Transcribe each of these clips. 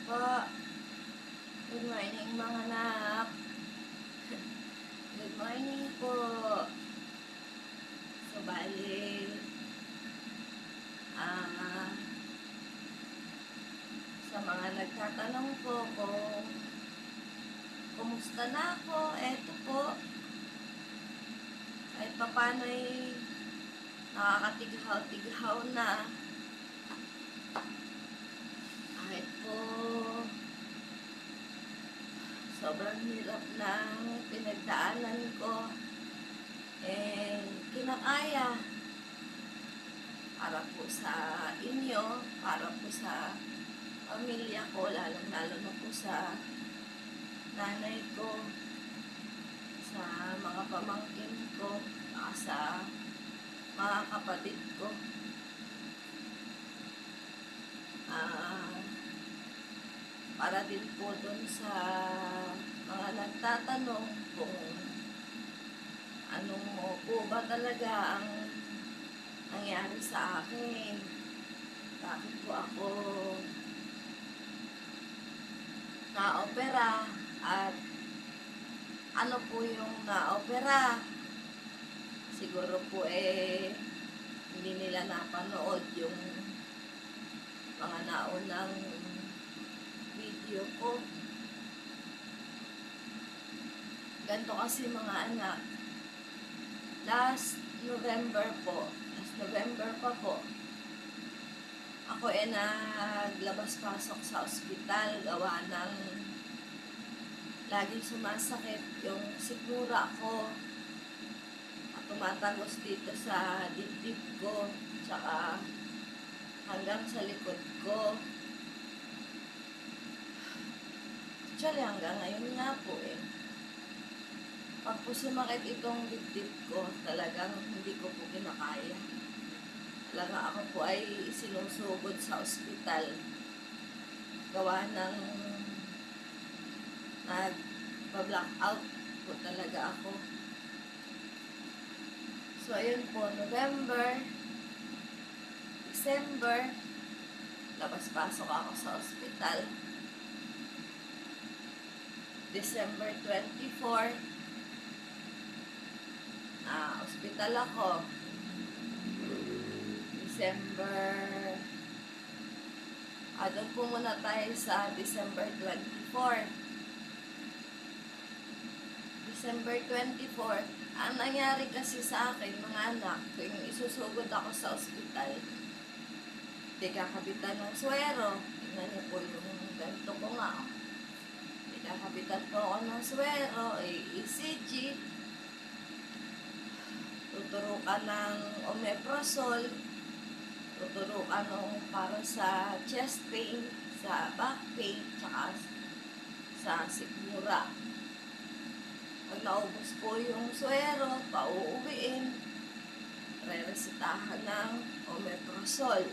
Po. Good morning mga anak. Good morning po. So, bali, ah, sa mga nagtatanong po kung kumusta na ako, eto po. Kahit papano'y nakakatighaw-tighaw na. Kahit po sobrang hirap ng pinagdaanan ko, kinakaya para po sa inyo, para po sa pamilya ko, lalong-lalo na po sa nanay ko, sa mga pamangkin ko, sa mga kapatid ko. Para din po dun sa mga nagtatanong kung anong po ba talaga ang nangyari sa akin. Bakit po ako na-opera at ano po yung na-opera. Siguro po hindi nila napanood yung mga naunang video ko. Ganito kasi mga anak, last November pa po, ako naglabas-pasok sa ospital gawa ng laging sumasakit yung sikmura ko at tumatagos dito sa dibdib ko tsaka hanggang sa likod ko. Actually, hanggang ngayon nga po pag po sumakit itong dibdib ko, talagang hindi ko po kinakaya. Talaga ako po ay sinusugod sa ospital. Gawa ng nagpa-blackout po talaga ako. So, ayun po, November, December, labas-pasok ako sa ospital. December 24, ospital ako. December, doon po muna tayo sa December 24. December 24, ang nangyari kasi sa akin, mga anak, kung isusugod ako sa ospital, di kakabitan ng swero. Tingnan niyo po yung ganito ko nga. Di kakabitan po ako ng swero, ECG, tuturukan ng omeprazole, tuturukan ng para sa chest pain, sa back pain, tsaka sa sikmura. Pag naubos po yung swero, pauuwiin, re-resetahan ng omeprazole.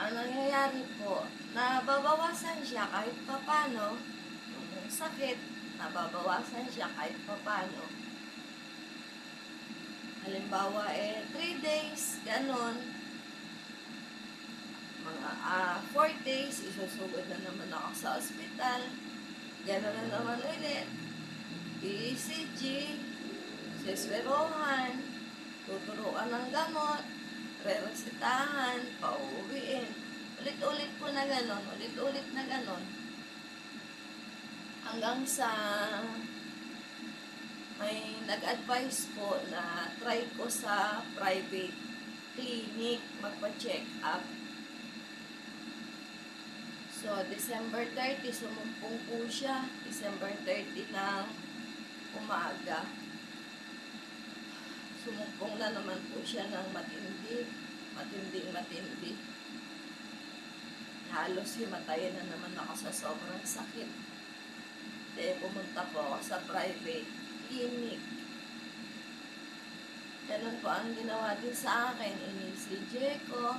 Ang nangyayari po, nababawasan siya kahit papano, yung sakit, nababawasan siya kahit papano. Halimbawa, 3 days, ganun. Mga 4 days, isusugod na naman ako sa ospital. Ganun na naman ulit. ECG, siswerohan, tuturuan ng gamot, re-resetahan, pauwiin. Ulit-ulit po na ganon, ulit-ulit na ganon. Hanggang sa may nag-advise po na try ko sa private clinic magpa-check up. So, December 30, sumumpong po siya. December 30 ng umaga. Sumumpong na naman po siya ng matindi. Matindi. Halos himatayin na naman ako sa sobrang sakit. Pumunta po ako sa private clinic. Ganun po ang ginawa din sa akin. In-ECG ko.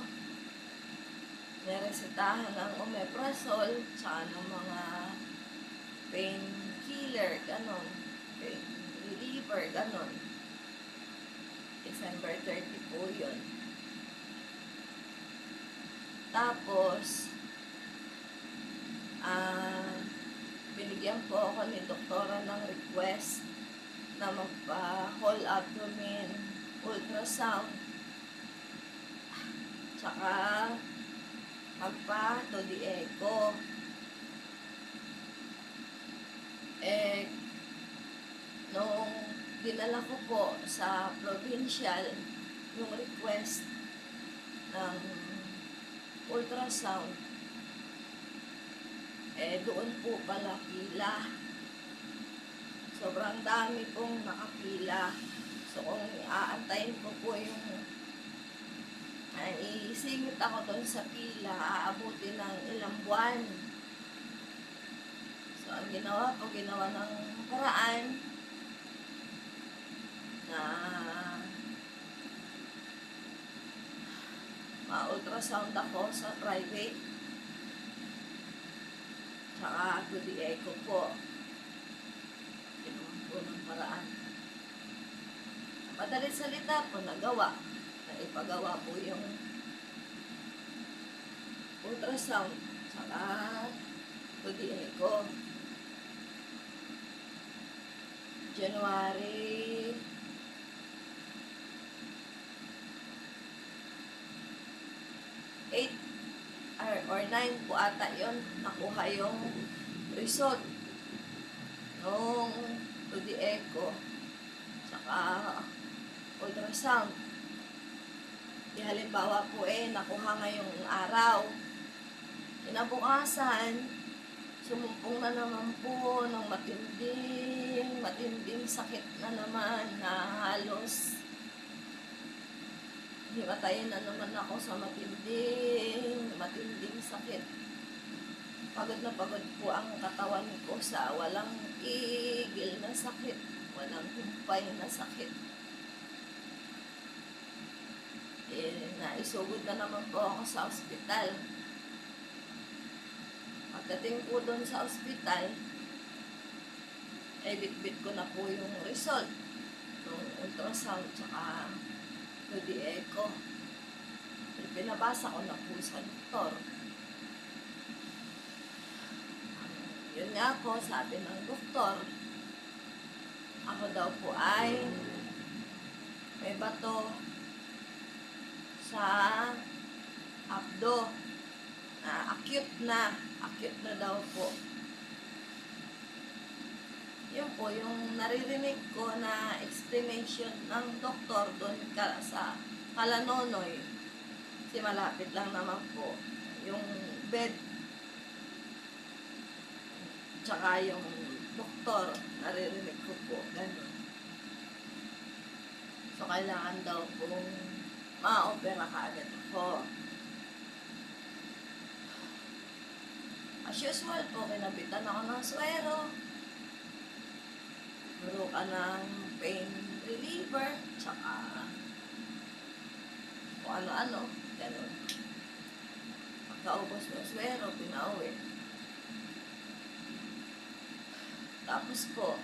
Niresetahan ng omeprazole, tsaka ng mga painkiller, ganon. Pain reliever, ganon. December 30 po yun. Tapos, binigyan po ako ni doktora ng request na magpa-whole abdomen ultrasound, tsaka magpa-2D echo. Nung dinala ko po sa provincial yung request ng ultrasound, doon po pala pila. Sobrang dami pong nakapila. So, kung aantayin ko po yung isingit ako doon sa pila, aabuti ng ilang buwan. So, ang ginawa ng paraan na ma-ultrasound ako sa private, tsaka 2D echo po. Ginawa po ng paraan. Madalit salita po, nagawa. Ipagawa po yung ultrasound, tsaka 2D echo. January 8 or 9 po ata yun, nakuha yung result nung 2D echo tsaka ultrasound. Di halimbawa po nakuha ngayong araw, kinabukasan sumumpong na naman po ng matinding sakit na naman, na halos himatayin na naman ako sa matinding sakit. Pagod na pagod po ang katawan ko sa walang igil na sakit, walang humpay na sakit. Naisugod na naman po ako sa ospital. Pagdating po doon sa ospital, bit-bit ko na po yung result ng ultrasound tsaka 2D echo. Pinabasa ko na po sa doktor. Yun nga po, sabi ng doktor, ako daw po ay may bato sa abdo. Acute na daw po. Yun po yung naririnig ko na explanation ng doktor doon sa Kalanonoy. Kasi malapit lang naman po yung bed tsaka yung doktor, naririnig ko po ganun. So kailangan daw pong ma-opera kaagad ako. As usual po, kinabitan ako ng swero. Puro ka ng pain reliever, tsaka kung ano-ano, gano'n. Pagkaubos ng swero, pinauwi. Tapos po,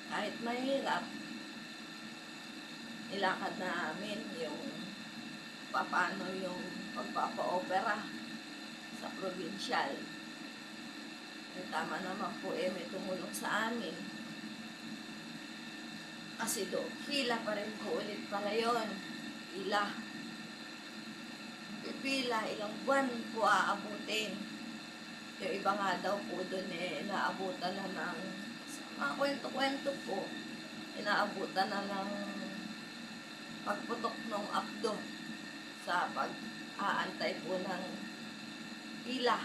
kahit mahirap, nilakad namin yung paano yung pagpapa-opera sa provincial. Tama naman po may tumulong sa amin. Kasi pila pa rin po ulit pala yun. Pila, ilang buwan po aabutin. Yung iba nga daw po doon naabutan na ng, sa mga kwento-kwento po, inaabutan na ng pagputok ng abdo sa pag-aantay po ng pila.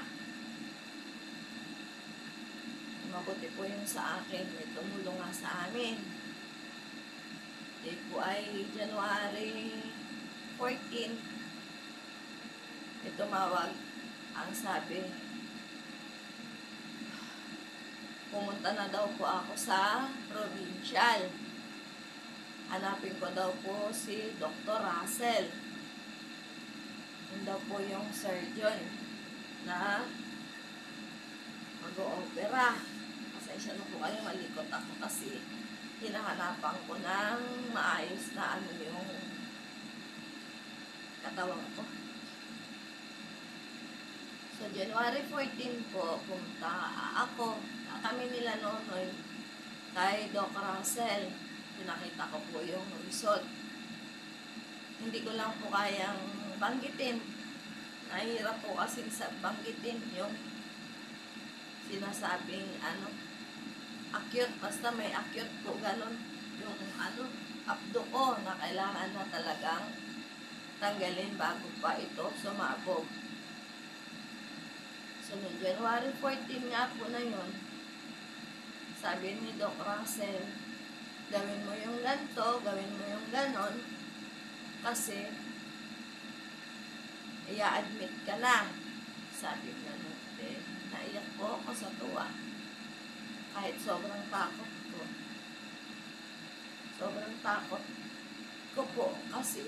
Mabuti po yung sa akin, may tumulong nga sa amin. Ito po ay January 14. May tumawag, ang sabi, pumunta na daw po ako sa provincial. Hanapin ko daw po si Dr. Russell. Yun daw po yung surgeon na mag-o-opera. Pasensya na po kayo, malikot ako kasi hinahanapan ko ng maayos na yung katawan ko. So, January 14 po, pumunta ako, kami nila Nonoy, kay Doc Russell. Pinakita ko po yung result. Hindi ko lang po kayang banggitin. Nahihirap po kasi sa banggitin yung sinasabing acute. Basta may acute po, ganun. Yung abdo ko na kailangan na talagang tanggalin bago pa ito sumabog. So, noong January 14 nga po na yun, sabi ni Doc Russell, gawin mo yung ganito, gawin mo yung ganon, kasi i-admit ka na. Sabi ganon. Naiyak po ako sa tuwa. Kahit sobrang takot ko. Sobrang takot ko po kasi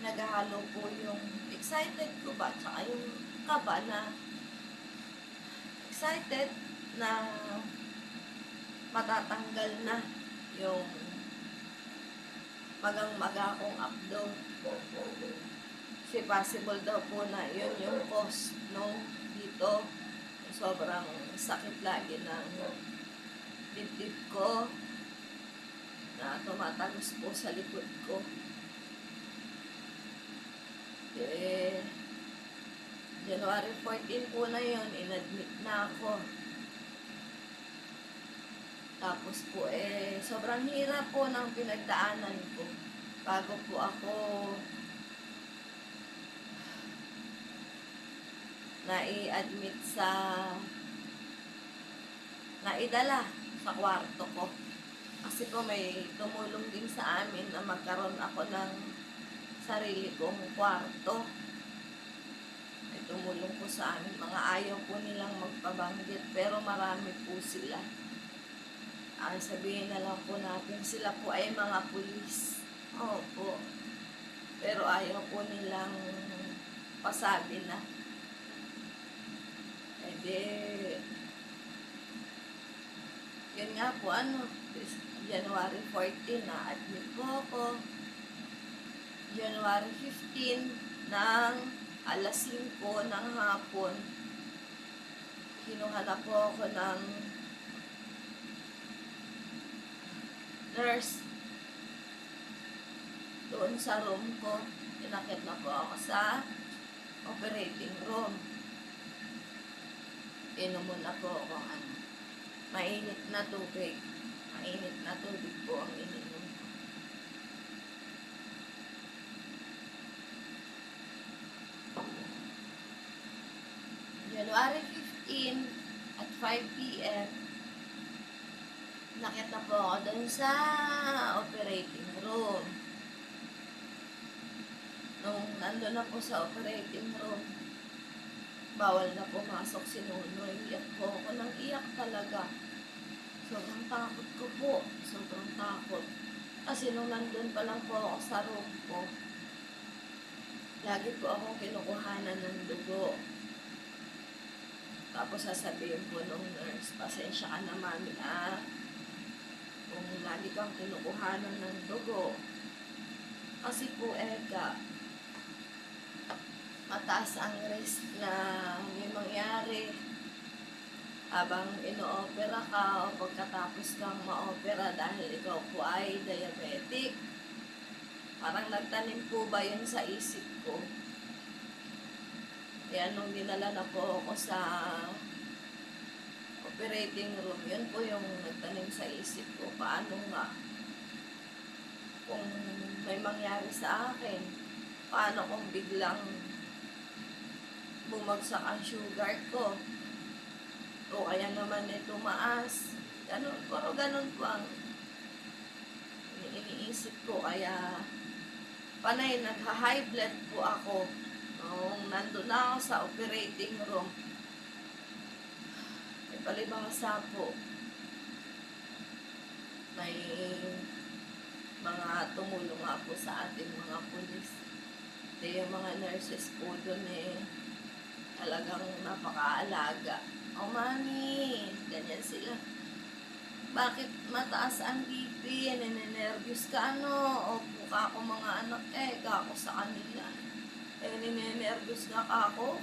naghahalo po yung excited ko ba, tsaka yung kaba na excited na matatanggal na yung magang-maga kong abdo. Kasi possible daw po na yun yung cause dito. Sobrang sakit lagi ng dibdib ko na tumatagos po sa likod ko. January 14 po na yun, inadmit na ako. Tapos po sobrang hirap po ng pinagdaanan ko. Bago po ako nai-admit naidala sa kwarto ko. Kasi po may tumulong din sa amin na magkaroon ako ng sarili kong kwarto. May tumulong po sa amin. Mga ayaw po nilang magpabanggit, pero marami po sila. Sabihin na lang po natin, sila po ay mga pulis. Opo. Pero ayaw po nilang pasabi na. Yun nga po, January 14 na admit po ako. January 15 ng alas 5 ng hapon, kinuha na po ako ng nurse doon sa room ko. Inakit na po ako sa operating room. Inom muna po ako mainit na tubig. Mainit na tubig po ang ininom ko. January 15 at 5 p.m. nakita po ako doon sa operating room. Nung nandun na po sa operating room, bawal na pumasok si Nonoy. Iyak po ako ng iyak talaga. Sobrang takot ko po. Sobrang takot. Kasi nung nandun pa lang po ako sa room ko, lagi po akong kinukuhanan ng dugo. Tapos sasabihin po nung nurse, pasensya ka naman kung lagi kang kinukuhanan ng dugo. Kasi po mataas ang risk na may mangyari habang ino-opera ka o pagkatapos kang ma-opera dahil ikaw po ay diabetic. Parang nagtanim po ba yun sa isip ko? Kaya nung dinala na po ako sa operating room, yun po yung nagtanim sa isip ko. Paano nga? Kung may mangyari sa akin, paano kung biglang bumagsak ang sugar ko? O kaya naman tumaas? Ganun, pero ganun po ang iniisip ko. Kaya panay nagha-high blood po ako. Nung nandun na ako sa operating room, may palibhasa po. May mga tumulong nga po sa ating mga pulis. Yung mga nurses po doon talagang napakaalaga. Oh, mami, ganyan sila. Bakit mataas ang BP? Ninenervyos ka Opo ka ako mga anak ka ako sa kanila. Ninenervyos nga ka ako.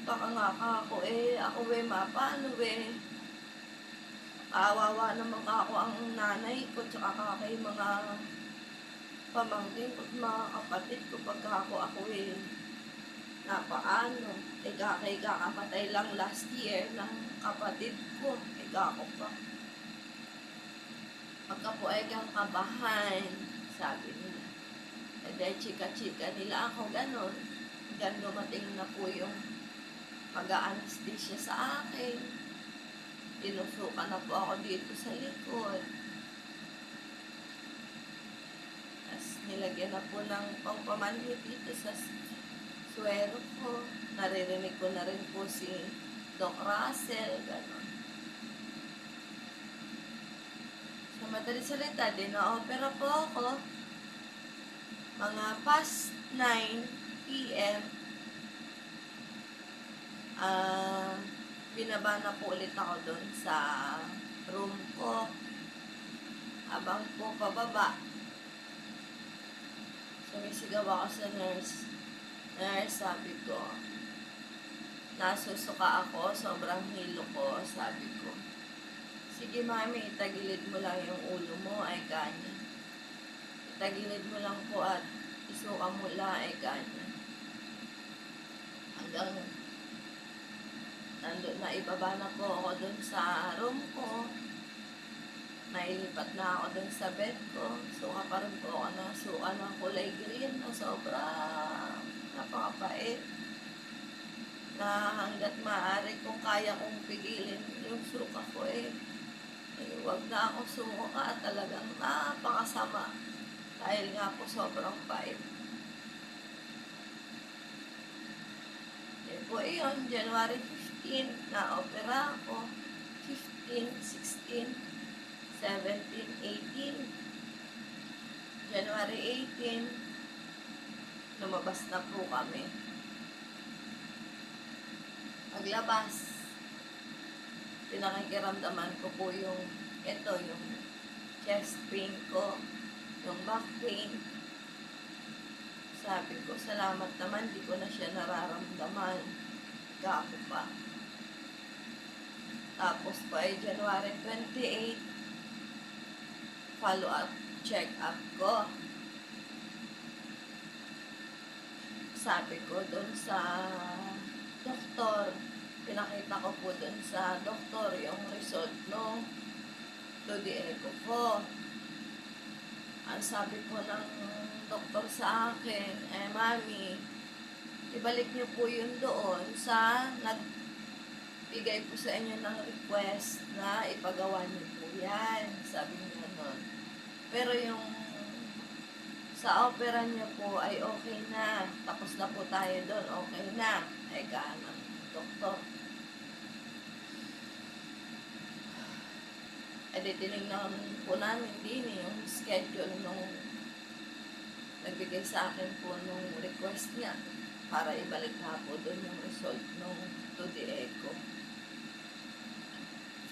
Baka nga ako ako paano kawawa naman ako ang nanay ko, tsaka kay mga pamangkin ko, mga kapatid ko, pagka ako napaano, kakapatay lang last year ng kapatid ko, ako pa. Pagka po ay kang kabahan, sabi nila. E dahil chika-chika nila ako, ganon. Hanggang dumating na po yung mag-a-anesthesia sa akin. Tinusukan na po ako dito sa likod. Tapos nilagyan na po ng pangpamanhid dito sa swero ko. Naririnig ko na rin po si Doc Russell, gano'n. Sa madaling salita, na-opera po ako mga past 9 p.m. Binaba na po ulit ako doon sa room ko. Habang po pababa, sumisigaw ako sa nurse. Nurse, sabi ko, nasusuka ako, sobrang hilo ko, sabi ko. Sige mami, itagilid mo lang yung ulo mo, ay kanya. Itagilid mo lang po at isuka mo lang, ay kanya. Hanggang nandun, naibaba na po ako dun sa room ko. Nailipat na ako dun sa bed ko. Suka pa rin po ako ng suka ng kulay green na sobrang napakapait. Na hanggat maaari kung kaya kong pigilin yung suka ko huwag na ako sumuka, talagang napakasama. Dahil nga po sobrang pait. Po yun, January 15, na-opera ako. 15, 16, 17, 18. January 18, lumabas na po kami. Paglabas, pinakikiramdaman ko po yung chest pain ko, yung back pain. Sabi ko, salamat naman, di ko na siya nararamdaman. Ako pa. Tapos po ay January 28, follow-up, check-up ko. Sabi ko doon sa doktor, pinakita ko po doon sa doktor yung result no 2D echo ko. Ang sabi po ng doktor sa akin, mami, ibalik niyo po yun doon sa nagbigay po sa inyo ng request na ipagawa niyo po yan. Sabi niya nun. Pero yung sa opera niyo po ay okay na. Tapos na po tayo doon, okay na. Ay ng doktor. Tinignan po namin din yung schedule nung nagbigay sa akin po nung request niya para ibalik na po doon yung result nung 2D echo.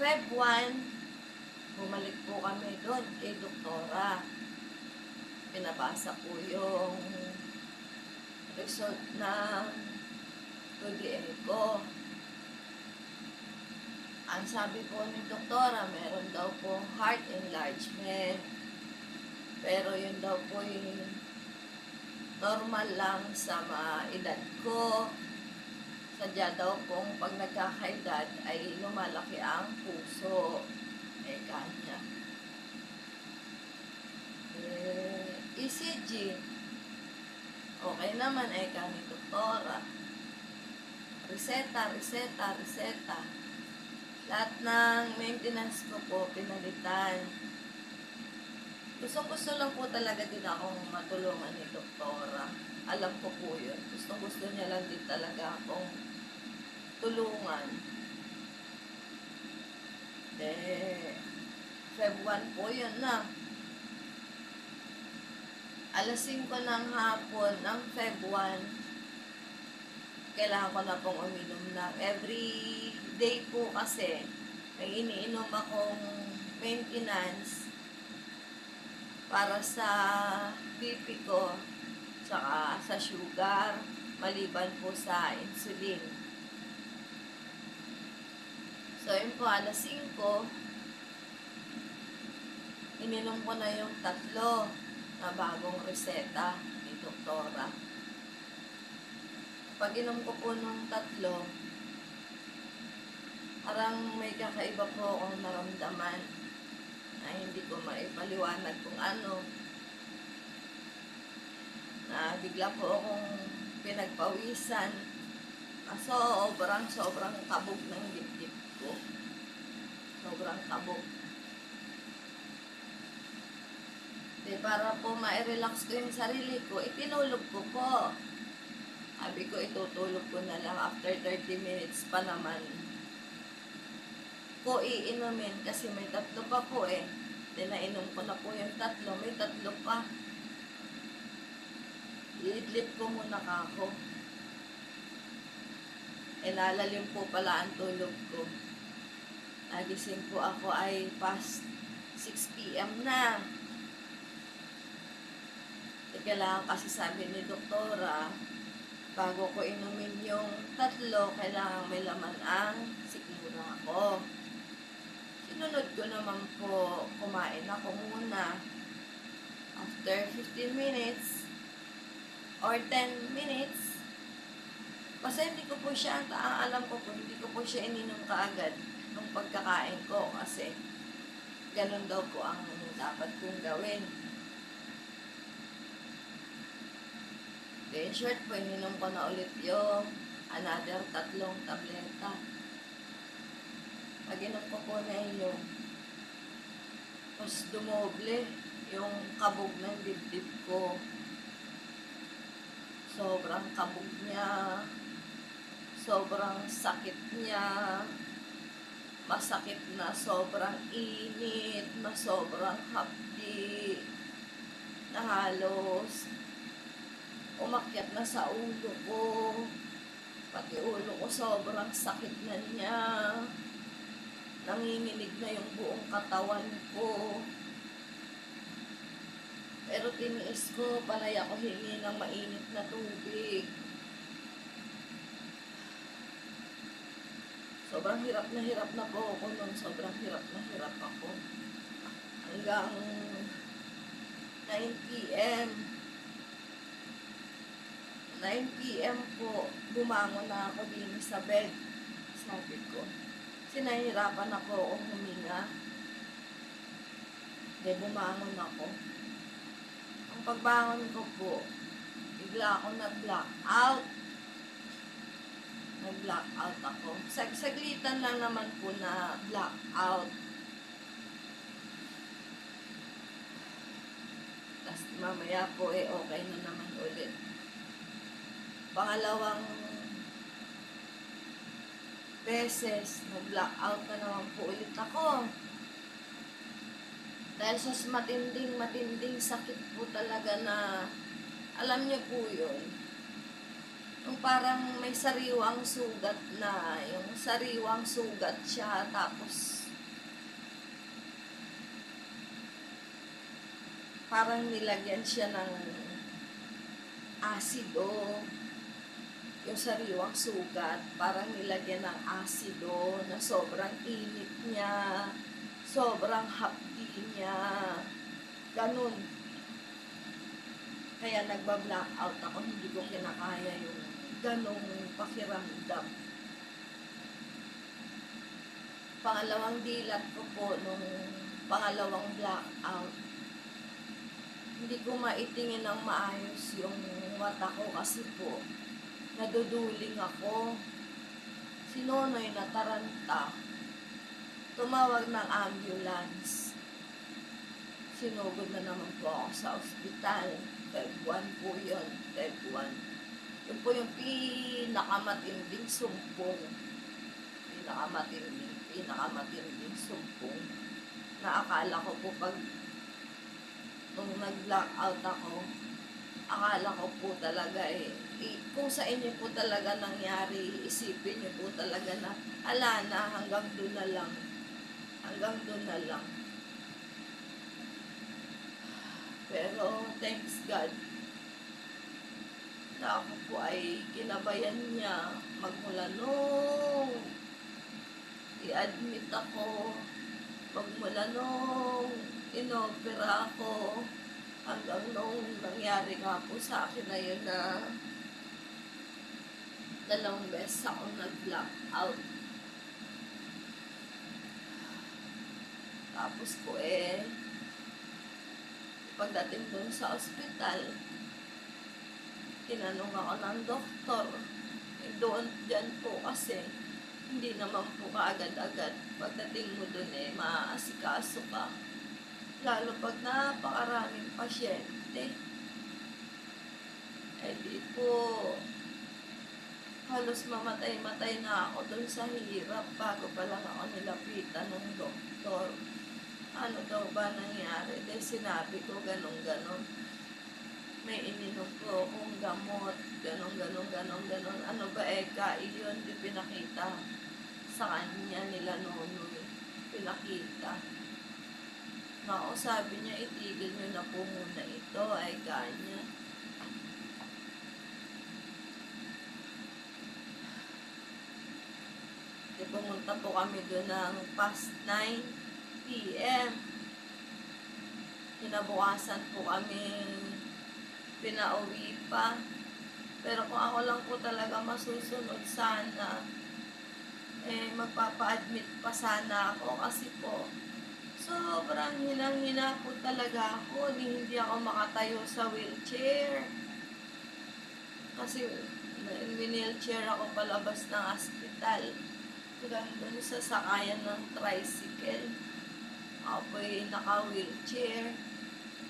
Feb 1, bumalik po kami doon kay doktora. Pinabasa po yung result ng 2D echo. Ang sabi po ni doktora, meron daw po heart enlargement. Pero yun daw po yung normal lang sa mga edad ko. Sadya daw pong pag nagkakaedad ay lumalaki ang puso. Kanya. ECG. Okay naman ni doktora. Reseta. Lahat ng maintenance ko po, pinalitan. Gusto lang po talaga din akong matulungan ni doktora. Alam ko po yun. Gusto niya lang din talaga akong tulungan. Feb 1 po yun na. Alas 5 ng hapon ng Feb 1, kailangan ko na pong uminom na. Every day po kasi, may iniinom akong maintenance para sa BP ko, tsaka sa sugar, maliban po sa insulin. Gawin po alas 5, ininom ko na yung 3 na bagong reseta ni doktora. Pag inom ko po nung 3, parang may kakaiba po akong naramdaman na hindi ko maipaliwanag kung ano. Na bigla po akong pinagpawisan. Sobrang kabog ng dibdib ko. Sobrang kabog. Para po ma-relax ko yung sarili ko, itinulog ko po. Sabi ko, itutulog ko na lang after 30 minutes pa naman ko iinumin kasi may 3 pa po eh. Nainom ko na po yung 3, may 3 pa. Iidlip ko muna kako. Nalalim po pala ang tulog ko. Nagising po ako ay past 6 p.m. na. Teka lang kasi sabi ni doktora, bago ko inumin yung 3, kailangan may laman ang sikmura ko. Sinunod ko naman po, kumain ako muna. After 15 minutes or 10 minutes, basta hindi ko po siya, ang alam ko po, hindi ko po siya ininom kaagad ng pagkakain ko kasi ganun daw po ang dapat kong gawin. In short po, ininom ko na ulit yung another 3 tableta. Pag inom ko po na yun, mas dumoble yung kabog ng dibdib ko. Sobrang kabog niya, sobrang sakit niya, masakit na sobrang init, na sobrang hapdi, na halos umakyat na sa ulo ko. Pati ulo ko sobrang sakit na niya. Nanginginig na yung buong katawan ko. Pero tiniis ko, panay ako hingi ng mainit na tubig. Sobrang hirap na po ako nun. Sobrang hirap ako. Hanggang 9 p.m. 9 p.m. po, bumangon na ako din sa bed. Sabi ko, sinahirapan ako huminga. Bumangon ako. Ang pagbangon ko po, bigla ako nag-black out. Nag-black out ako. Saglitan lang naman po na black out. Tapos mamaya po okay na naman ulit. Pangalawang beses, nag-black out na naman po ulit ako. Dahil sa matinding sakit po talaga na, alam niyo po yun, yung parang may sariwang sugat na, yung sariwang sugat siya, tapos parang nilagyan siya ng asido. Yung sariwang sugat, parang nilagyan ng asido na sobrang init niya, sobrang hapdi niya, ganun. Kaya nagba-black out ako, hindi ko kinakaya yung ganung pakiramdam. Pangalawang dilat ko po nung pangalawang black out, hindi ko maitingin ng maayos yung mata ko kasi po naduduling ako. Si Nonoy na taranta, tumawag ng ambulance. Sinugod na naman po ako sa ospital. Type 1 po yun. Type 1. Yun po yung pinakamatinding sumpong. Pinakamatinding sumpong. Na akala ko po pag nung nag-black out ako, akala ko po talaga kung sa inyo po talaga nangyari, isipin niyo po talaga na, ala na, hanggang doon na lang. Hanggang doon na lang. Pero, thanks God, na ako po ay ginabayan niya magmula nung i-admit ako. Pagmula nung inopera ako, hanggang nung nangyari nga po sa akin na yun na 2 beses akong nag-black out. Tapos po pagdating dun sa ospital, tinanong ako ng doktor. Diyan po kasi, hindi naman po kaagad-agad. Pagdating mo dun maaasikaso ka. Lalo pag napakaraming pasyente. Di po, halos mamatay-matay na ako dun sa hirap bago pa lang ako nilapitan ng doktor. Ano daw ba nangyari? Sinabi ko ganon. May ininom ko akong gamot, ganon. Ano ba yun? Di pinakita sa kanya nila Nonoy. Pinakita. Nako, sabi niya, itigil nyo na po muna ito, niya. Pumunta po kami doon ng past 9 p.m. Kinabukasan po kami pinauwi pa. Pero kung ako lang po talaga masusunod sana, magpapa-admit pa sana ako kasi po sobrang hinang-hina po talaga ako. Hindi ako makatayo sa wheelchair. Kasi wheelchair ako palabas ng hospital. Doon sa sakayan ng tricycle. Ako po'y naka-wheelchair.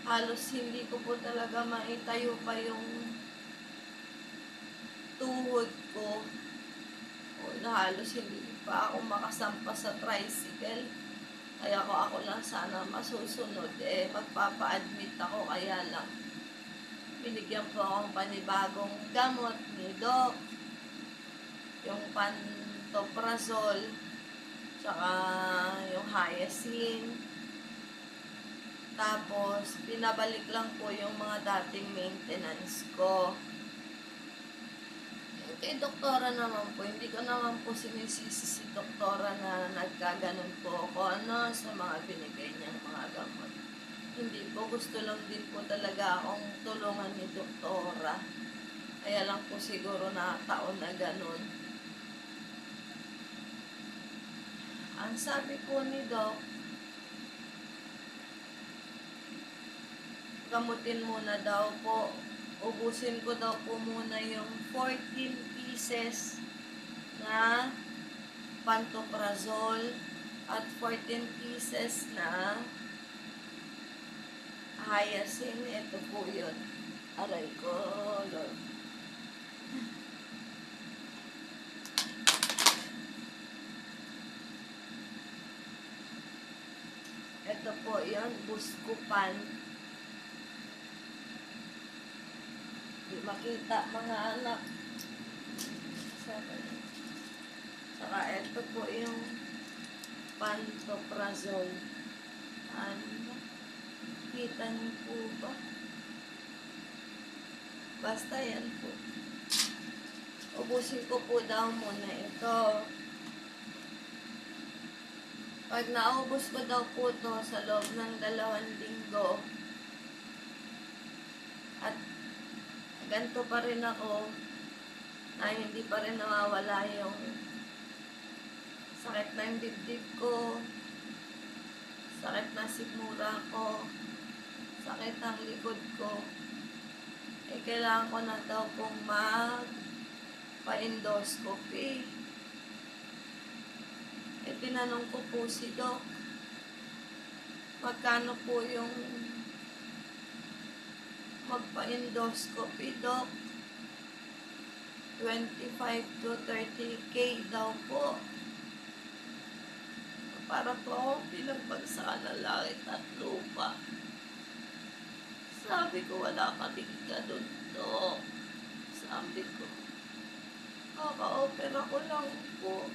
Halos hindi ko po talaga maitayo pa yung tuhod ko. Halos hindi pa ako makasampa sa tricycle. Kaya ako lang sana masusunod. Magpapa-admit ako, kaya lang binigyan po akong panibagong gamot ni Doc. Yung pantoprazole, tsaka yung Hyacin. Tapos, pinabalik lang po yung mga dating maintenance ko. Kay doktora naman po, hindi ko naman po sinisisi si doktora na nagkaganon po ako sa mga binigay niyang mga gamot. Hindi po, gusto lang din po talaga akong tulungan ni doktora. Kaya lang po siguro taon na ganon. Ang sabi po ni Doc, gamutin muna daw po. Ubusin ko daw po muna yung 14 pieces na pantoprazole at 14 pieces na Hyacin. Ito po yun. Aray ko, Lord. Ito po yun, Buscopan. Di makita mga anak. Saka ito po yung pantoprazole. Ano? Kita niyo po ba? Basta yan po. Ubusin ko po daw muna ito. Pag naubos ko daw po ito sa loob ng 2 linggo, at ganito pa rin ako, na hindi pa rin nawawala yung sakit ng dibdib ko, sakit na sikmura ko, sakit ng likod ko, kailangan ko na daw pong pa-endoscopy. Tinanong ko po si Doc, magkano po yung magpa-endoscopy, Doc? 25 to 30K daw po. Para po ako pinagbagsakan ng langit at lupa. Sabi ko, wala ka din ganun, Doc. Sabi ko, kaka-opera ko lang po.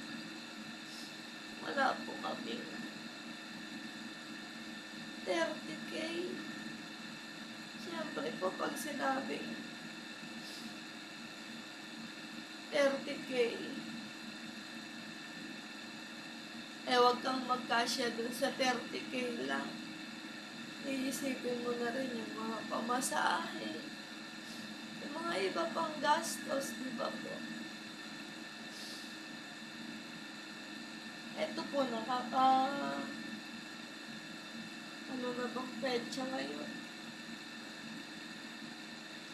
Wala po kaming 30K. Siyempre po, pag sinabing 30K, Eh, wag kang magkasya dun sa 30K lang. Iisipin mo na rin yung mga pamasahe, yung mga iba pang gastos, di ba po? Eto po, ano na bang petsa ngayon?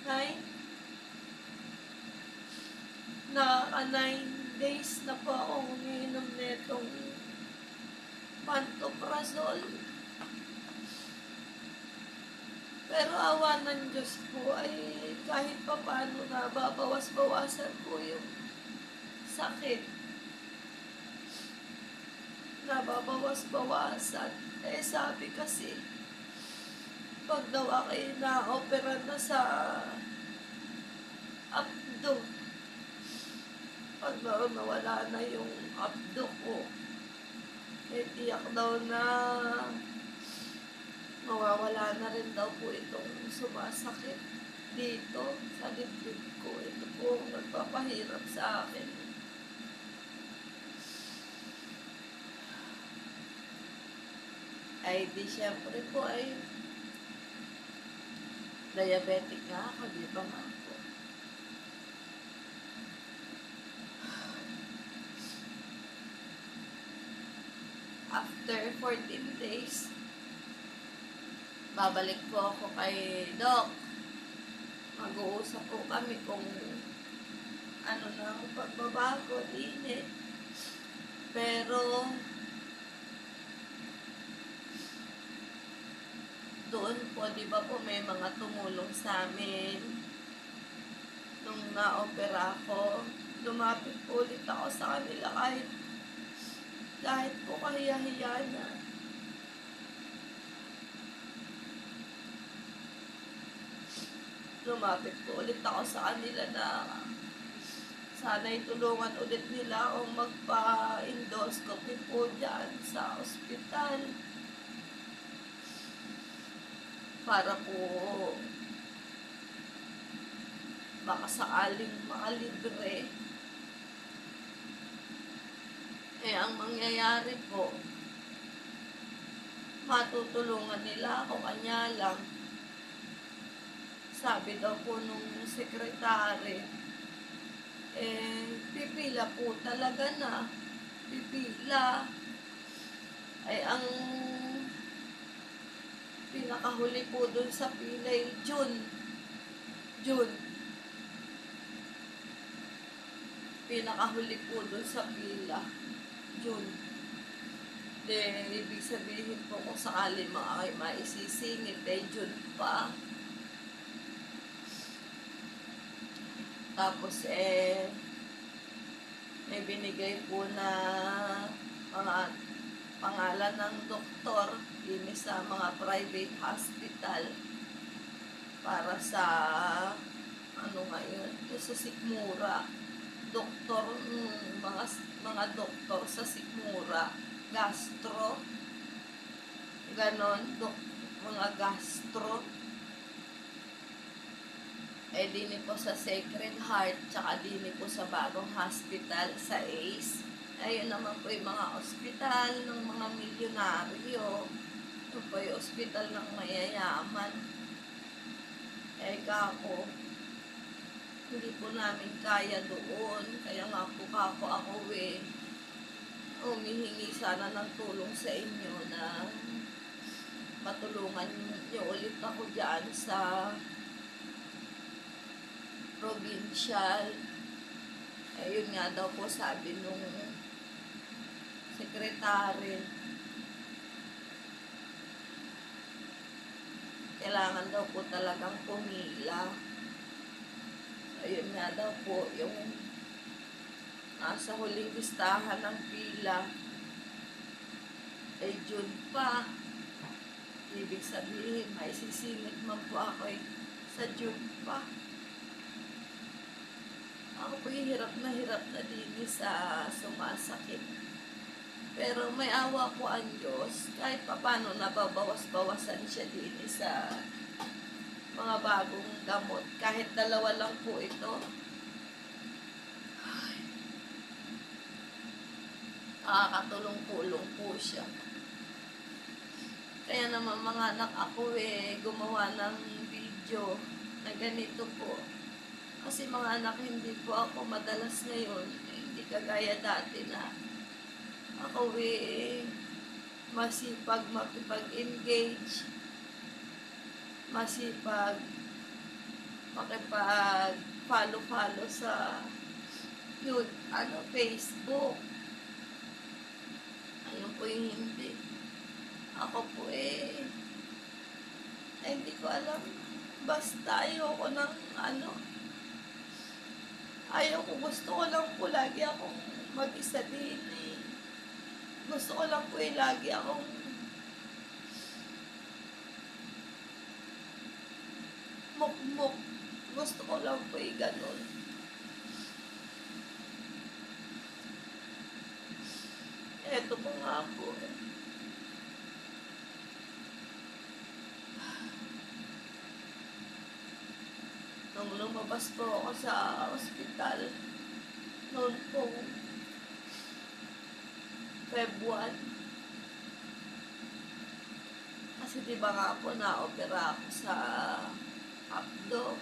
9? 9 days na po akong umiinom netong pantoprazole. Pero awa ng Diyos po ay kahit pa paano nababawas-bawasan po yung sakit. Nababawas-bawasan. Eh sabi kasi, pag daw ako'y na-opera na sa abdo, pag daw nawala na yung abdo ko, eh tiyak daw na mawawala na rin daw po itong sumasakit dito sa dibdib ko. Ito po ang nagpapahirap sa akin. Ay di syempre po ay diabetic nga ako, di ba nga po? After 14 days, babalik po ako kay Doc. Mag-uusap po kami kung ano na ang pagbabago din eh. Pero doon po, di ba po, may mga tumulong sa amin. Nung na-opera ko, lumapit po ulit ako sa kanila kahit po kahiya-hiya na. Lumapit po ulit ako sa kanila na sana'y tulungan ulit nila akong magpa-endoscopy po dyan sa ospital. Para po baka sakaling makalibre. Eh, ang mangyayari po, matutulungan nila ako, kanya lang. Sabi daw po nung sekretary, eh, pipila po talaga na. Pipila. Ay, ang pinakahuli po dun sa pila ay June. Pinakahuli po dun sa pila. June. Ibig sabihin po kung sakali mga kayo maisisingit, June pa. Tapos may binigay po na mga pangalan ng doktor din sa mga private hospital para sa ano ngayon, sa sikmura. Doktor, mga doktor sa sikmura, gastro, ganon, mga gastro. Dini po sa Sacred Heart, tsaka dini po sa bagong hospital sa ACE. Ayun naman po yung mga ospital ng mga milyonaryo. Ito po yung ospital ng mayayaman. Kako, hindi po namin kaya doon. Kaya nga po ako humihingi sana ng tulong sa inyo na matulungan niyo ulit ako dyan sa provincial. Ayun nga daw po sabi nung sekretary, kailangan daw po talagang pumila. Ayun nga daw po yung nasa huling listahan ng pila ay June pa. Ibig sabihin, may sisingit man po ako sa June pa. Ako po hirap na din sa sumasakit. Pero may awa po ang Diyos. Kahit paano nababawas-bawasan siya din sa mga bagong gamot. Kahit 2 lang po ito. nakakatulong-tulong po siya. Kaya naman mga anak ako gumawa ng video na ganito po. Kasi mga anak, hindi po ako madalas ngayon, hindi kagaya dati na ako masipag makipag-engage, masipag makipag-follow sa Facebook. Ayun po yung hindi. Ako po hindi ko alam. Basta ayoko ng gusto ko lang po lagi akong mag-isa din Gusto ko lang po lagi akong mukmuk. Gusto ko lang po ganun. Eto po nga po Nung lumabas po ako sa ospital, noon po Feb 1. Kasi diba nga po na-opera ako sa abdo.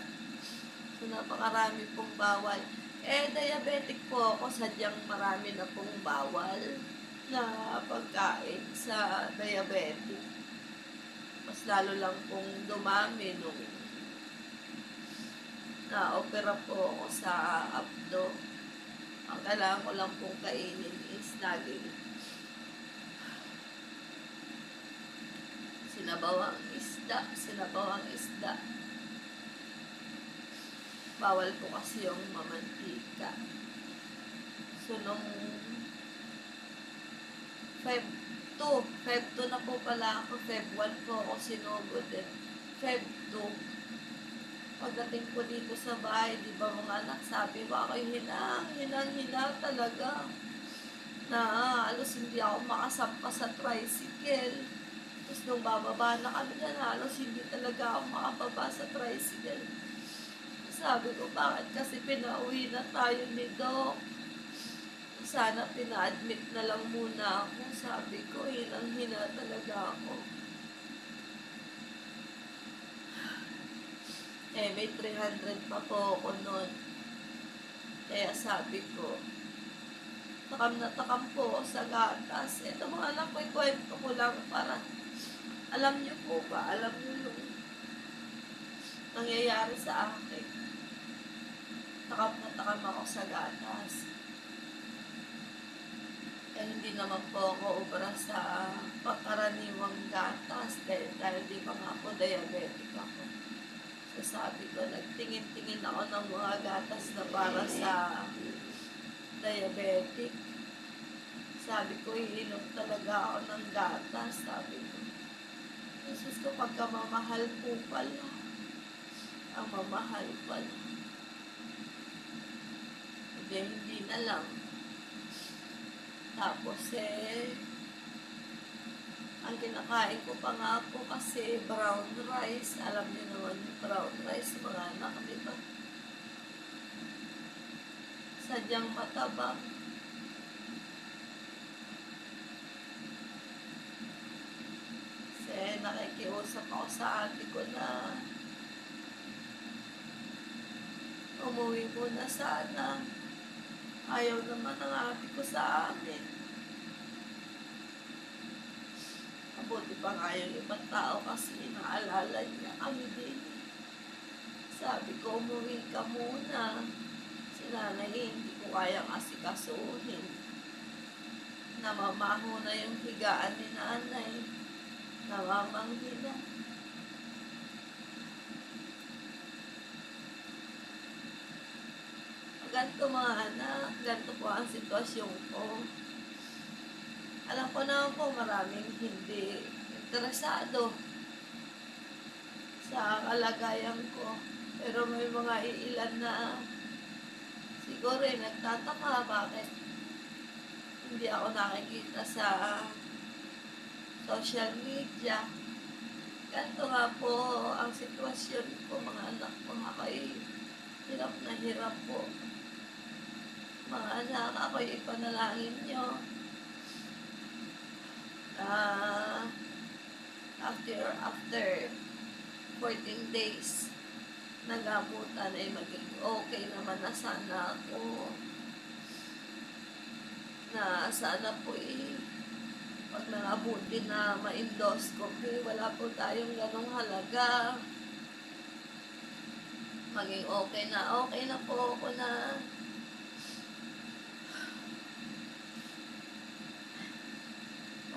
So napakarami pong bawal. Diabetic po ako, sadyang marami na pong bawal na pagkain sa diabetic. Mas lalo lang pong dumami nung na-opera po ako sa abdo. Ang kailangan ko lang pong kainin is laging sinabawang isda. Bawal po kasi yung mamantika. So, nung Feb 2 na po pala ako, Feb 1 po ako sinugod Feb 2, pagdating ko dito sa bahay, di ba mga anak, sabi ko ako hinang talaga. Na halos hindi ako makasampa sa tricycle. Tapos nung bababa na kami na halos hindi talaga ako makababa sa tricycle. Sabi ko, bakit kasi pinauwi na tayo ni Doc? Sana pina-admit na lang muna ako. Sabi ko, hinang-hina talaga ako. May 300 pa po ako noon. Kaya sabi ko, takam na takam po sa gatas. Ito mga anak ko, ikwento ko lang para alam niyo po ba, alam niyo yung nangyayari sa akin. Takam na takam ako sa gatas. Hindi naman po ako ubra sa pangkaraniwang gatas dahil di ba nga po diabetic ako. So sabi ko, nagtingin-tingin ako ng mga gatas na para sa diabetic. Sabi ko, iinom talaga ako ng gatas. Sabi ko, Jesus ko, pagkamamahal po pala. Ang mamahal pala. Hindi na lang. Tapos ang kinakain ko pa nga po kasi brown rice. Alam niyo naman yung brown rice, mga anak, di ba? Sadyang matabang. Kasi nakikiusap ako sa ate ko na umuwi muna sana. Ayaw naman ng ate ko sa amin. Mabuti pa nga yung ibang tao kasi inaalala niya kami din. Sabi ko, umuwi ka muna. Si nanay, hindi ko kayang asikasuhin. Namamaho na yung higaan ni nanay. Namamanghi na. Ganito mga anak, ganito po ang sitwasyon ko. Alam ko naman po maraming hindi interesado sa kalagayan ko. Pero may mga iilan na siguro nagtataka bakit hindi ako nakikita sa social media. Ganito nga po ang sitwasyon ko, mga anak ko. Ako'y hirap na hirap po. Mga anak, ako'y ipanalangin nyo. ah, after 14 days nagamutan ay maging okay naman na sana ako, na sana po pag nangabuti na ma-endoscopy, wala po tayong ganong halaga, maging okay na po ako na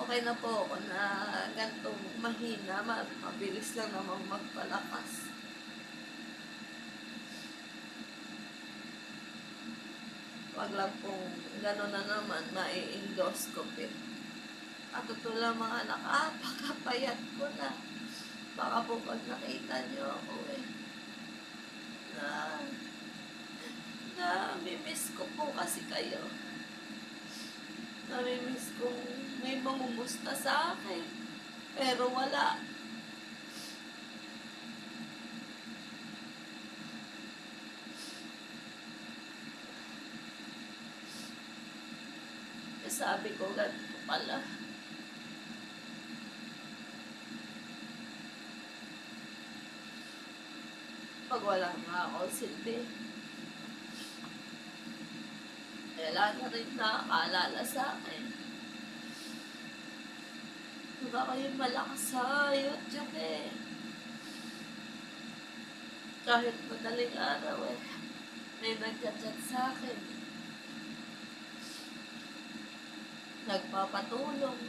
okay na po ako na gantong mahina, mabilis lang namang magpalakas. Wag lang pong gano'n na naman, ma-endoscopy. At totoo lang mga anak, pakapayat ko na. Baka po pag nakita niyo ako na namimiss ko po kasi kayo. Namimiss kong may mangumusta sa akin. Pero wala. Sabi ko, ganito pala. Pag wala nga ako silbi, wala na rin nakakaalala sa akin. Diba kayo malakas sa YouTube Kahit madaling araw may nagchat-chat sa akin. Nagpapatulong.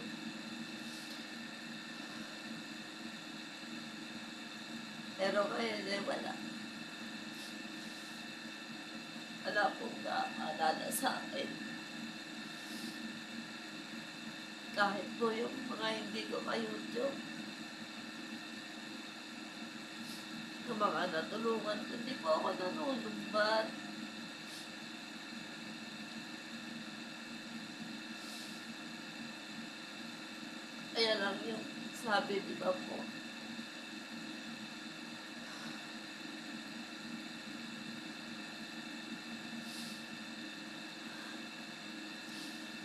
Pero ngayon wala. Wala pong nakakaalala sa akin. Kahit po yung mga hindi ko ka-YouTube. Yung mga natulungan ko, hindi po ako nanunumbat. Kaya lang yung sabi, di ba po,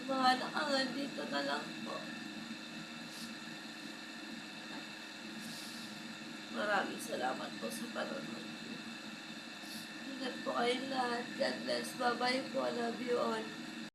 mga anak dito na lang po. Maraming salamat po sa panonood. Ingat po kayong lahat. God bless. Bye-bye po. I love you all.